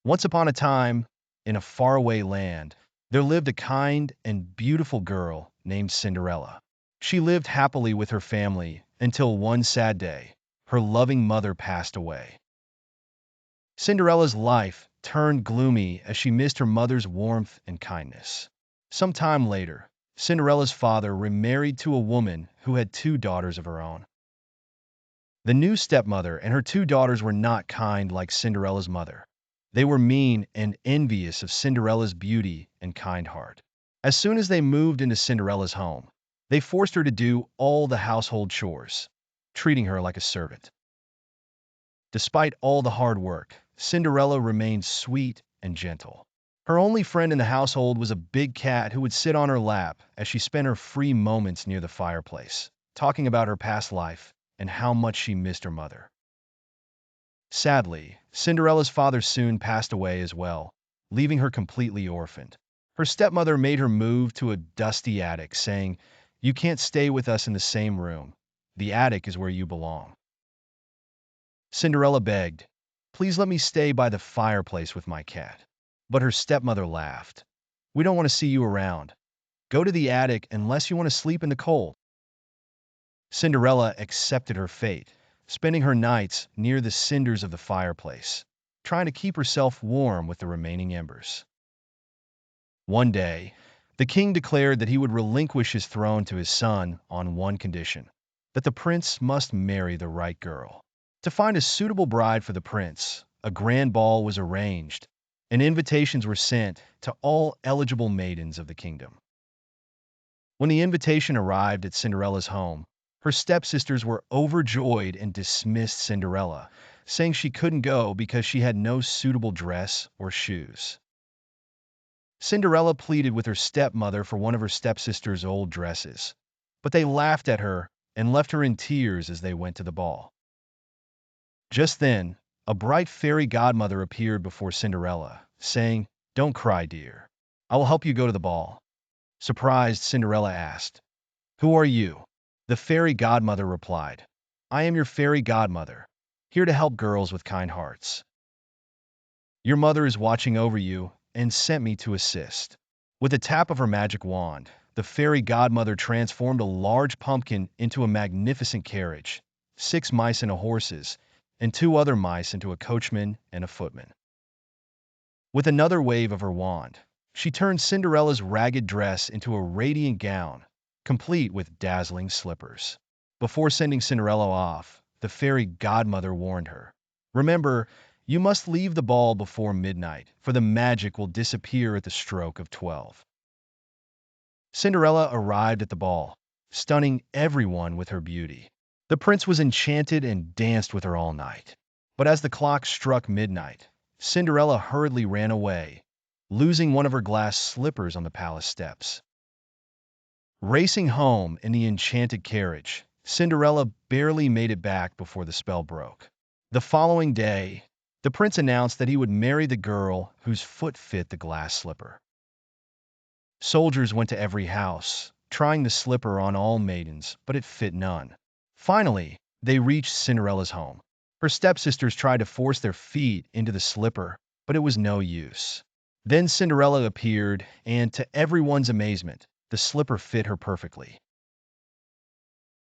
Once upon a time, in a faraway land, there lived a kind and beautiful girl named Cinderella. She lived happily with her family until one sad day, her loving mother passed away. Cinderella's life turned gloomy as she missed her mother's warmth and kindness. Some time later, Cinderella's father remarried to a woman who had two daughters of her own. The new stepmother and her two daughters were not kind like Cinderella's mother. They were mean and envious of Cinderella's beauty and kind heart. As soon as they moved into Cinderella's home, they forced her to do all the household chores, treating her like a servant. Despite all the hard work, Cinderella remained sweet and gentle. Her only friend in the household was a big cat who would sit on her lap as she spent her free moments near the fireplace, talking about her past life and how much she missed her mother. Sadly, Cinderella's father soon passed away as well, leaving her completely orphaned. Her stepmother made her move to a dusty attic, saying, "You can't stay with us in the same room. The attic is where you belong." Cinderella begged, "Please let me stay by the fireplace with my cat." But her stepmother laughed. "We don't want to see you around. Go to the attic unless you want to sleep in the cold." Cinderella accepted her fate, spending her nights near the cinders of the fireplace, trying to keep herself warm with the remaining embers. One day, the king declared that he would relinquish his throne to his son on one condition, that the prince must marry the right girl. To find a suitable bride for the prince, a grand ball was arranged, and invitations were sent to all eligible maidens of the kingdom. When the invitation arrived at Cinderella's home, her stepsisters were overjoyed and dismissed Cinderella, saying she couldn't go because she had no suitable dress or shoes. Cinderella pleaded with her stepmother for one of her stepsister's old dresses, but they laughed at her and left her in tears as they went to the ball. Just then, a bright fairy godmother appeared before Cinderella, saying, "Don't cry, dear. I will help you go to the ball." Surprised, Cinderella asked, "Who are you?" The fairy godmother replied, "I am your fairy godmother, here to help girls with kind hearts. Your mother is watching over you and sent me to assist." With a tap of her magic wand, the fairy godmother transformed a large pumpkin into a magnificent carriage, 6 mice into horses, and 2 other mice into a coachman and a footman. With another wave of her wand, she turned Cinderella's ragged dress into a radiant gown, complete with dazzling slippers. Before sending Cinderella off, the fairy godmother warned her, "Remember, you must leave the ball before midnight, for the magic will disappear at the stroke of 12." Cinderella arrived at the ball, stunning everyone with her beauty. The prince was enchanted and danced with her all night. But as the clock struck midnight, Cinderella hurriedly ran away, losing one of her glass slippers on the palace steps. Racing home in the enchanted carriage, Cinderella barely made it back before the spell broke. The following day, the prince announced that he would marry the girl whose foot fit the glass slipper. Soldiers went to every house, trying the slipper on all maidens, but it fit none. Finally, they reached Cinderella's home. Her stepsisters tried to force their feet into the slipper, but it was no use. Then Cinderella appeared, and to everyone's amazement, the slipper fit her perfectly.